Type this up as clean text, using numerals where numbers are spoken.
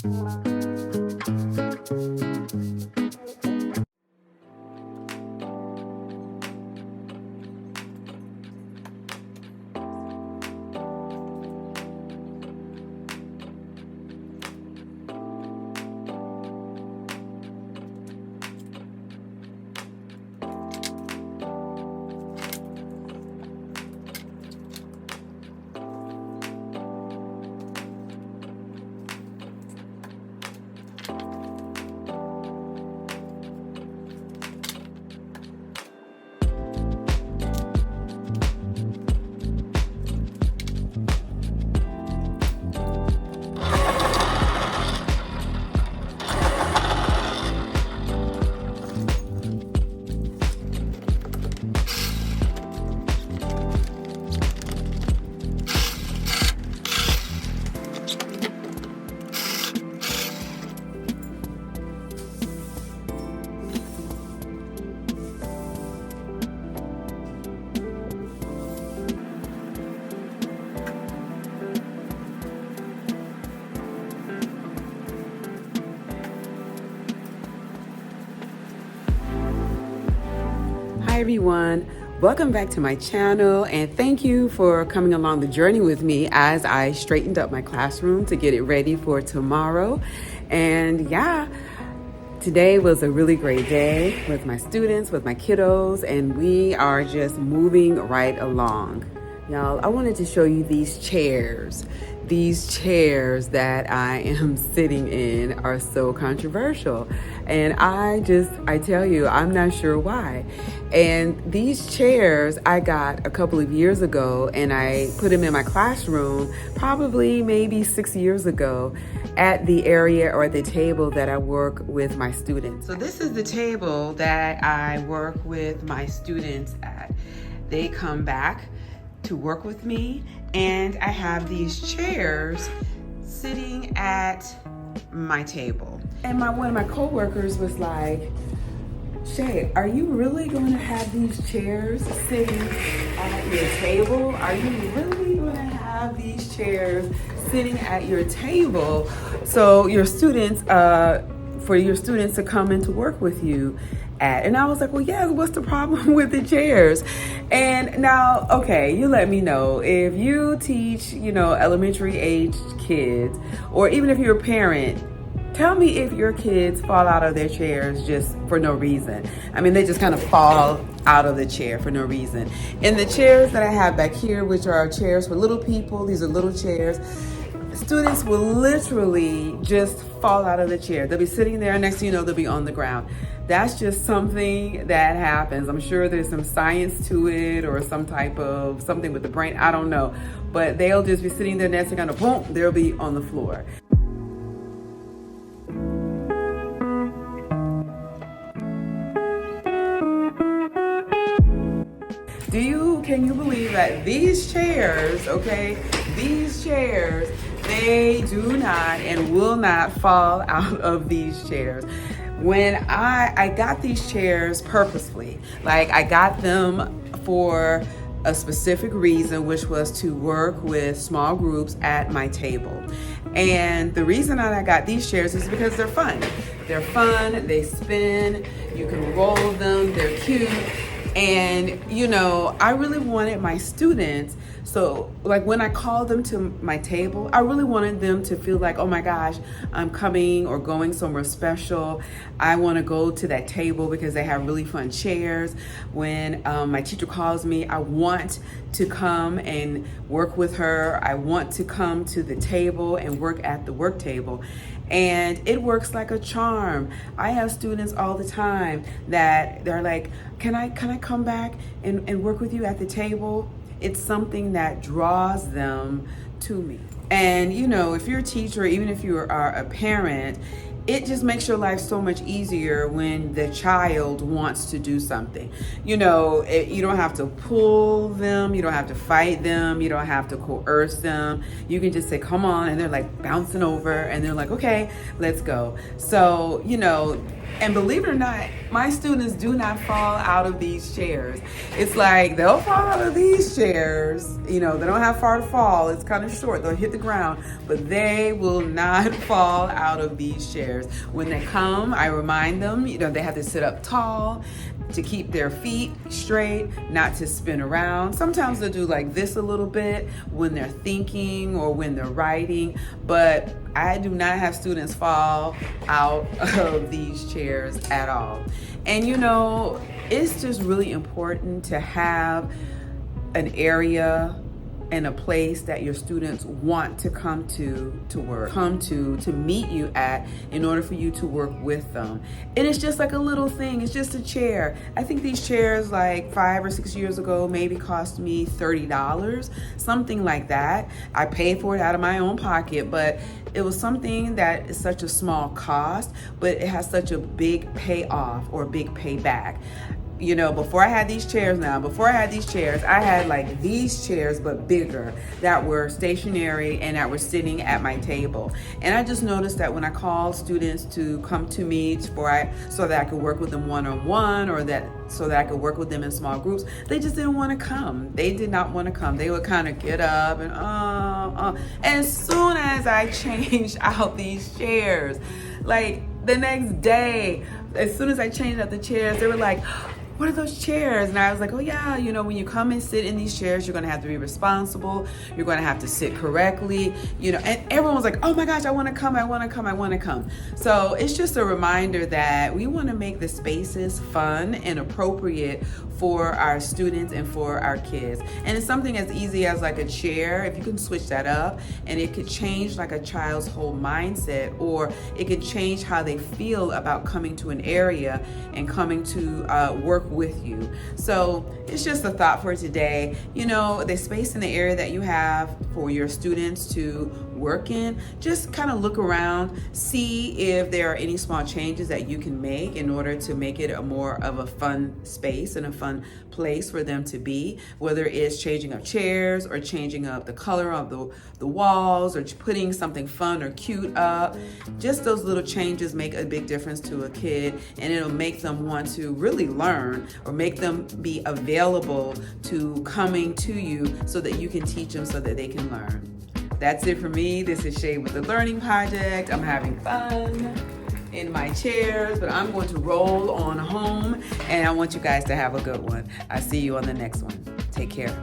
Hi everyone, welcome back to my channel and thank you for coming along the journey with me as I straightened up my classroom to get it ready for tomorrow. And yeah, today was a really great day with my students, with my kiddos, and we are just moving right along. Y'all, I wanted to show you these chairs. These chairs that I am sitting in are so controversial. And I tell you, I'm not sure why. And these chairs I got a couple of years ago and I put them in my classroom probably maybe 6 years ago at the area or at the table that I work with my students. So this is the table that I work with my students at. They come back to work with me and I have these chairs sitting at my table. And one of my coworkers was like, Shay, are you really going to have these chairs sitting at your table? Are you really going to have these chairs sitting at your table so your students, for your students to come in to work with you at? And I was like, well, yeah, what's the problem with the chairs? And now, okay, you let me know if you teach, elementary aged kids, or even if you're a parent, tell me if your kids fall out of their chairs just for no reason. I mean, they just kind of fall out of the chair for no reason. And the chairs that I have back here, which are chairs for little people, these are little chairs, students will literally just fall out of the chair. They'll be sitting there, next thing you know, they'll be on the ground. That's just something that happens. I'm sure there's some science to it or some type of something with the brain, I don't know. But they'll just be sitting there, next thing you know, boom, they'll be on the floor. Can you believe that these chairs, they do not and will not fall out of these chairs. When I got these chairs purposefully, like I got them for a specific reason, which was to work with small groups at my table. And the reason that I got these chairs is because they're fun. They're fun, they spin, you can roll them, they're cute. And, I really wanted my students, so like when I called them to my table, I really wanted them to feel like, oh my gosh, I'm coming or going somewhere special. I want to go to that table because they have really fun chairs. When my teacher calls me, I want to come and work with her. I want to come to the table and work at the work table. And it works like a charm. I have students all the time that they're like, can I come back and work with you at the table? It's something that draws them to me. And if you're a teacher, even if you are a parent, it just makes your life so much easier when the child wants to do something. You know, you don't have to pull them, you don't have to fight them, you don't have to coerce them. You can just say, come on, and they're like bouncing over, and they're like, okay, let's go. So, you know, and believe it or not, my students do not fall out of these chairs. It's like they'll fall out of these chairs. You know, they don't have far to fall. It's kind of short. They'll hit the ground, but they will not fall out of these chairs. When they come, I remind them, you know, they have to sit up tall to keep their feet straight, not to spin around. Sometimes they'll do like this a little bit when they're thinking or when they're writing, but I do not have students fall out of these chairs at all. And you know, it's just really important to have an area and a place that your students want to come to work, to meet you at, in order for you to work with them. And it's just like a little thing. It's just a chair. I think these chairs like 5 or 6 years ago maybe cost me $30, something like that. I paid for it out of my own pocket, but it was something that is such a small cost, but it has such a big payoff or big payback. You know, before I had these chairs, I had like these chairs, but bigger, that were stationary and that were sitting at my table. And I just noticed that when I called students to come to me so that I could work with them one-on-one, or so that I could work with them in small groups, they just didn't want to come. They did not want to come. They would kind of get up and And as soon as I changed out these chairs, like the next day, as soon as I changed out the chairs, they were like, what are those chairs? And I was like, oh yeah, you know, when you come and sit in these chairs, you're gonna have to be responsible. You're gonna have to sit correctly, you know, and everyone was like, oh my gosh, I wanna come. So it's just a reminder that we wanna make the spaces fun and appropriate for our students and for our kids. And it's something as easy as like a chair. If you can switch that up, and it could change like a child's whole mindset, or it could change how they feel about coming to an area and coming to work with you. So it's just a thought for today. You know, the space in the area that you have for your students to work in, just kind of look around, see if there are any small changes that you can make in order to make it a more of a fun space and a fun place for them to be, whether it's changing up chairs or changing up the color of the walls or putting something fun or cute up. Just those little changes make a big difference to a kid, and it'll make them want to really learn, or make them be available to coming to you so that you can teach them so that they can learn. That's it for me. This is Shay with the Learning Project. I'm having fun in my chairs, but I'm going to roll on home, and I want you guys to have a good one. I'll see you on the next one. Take care.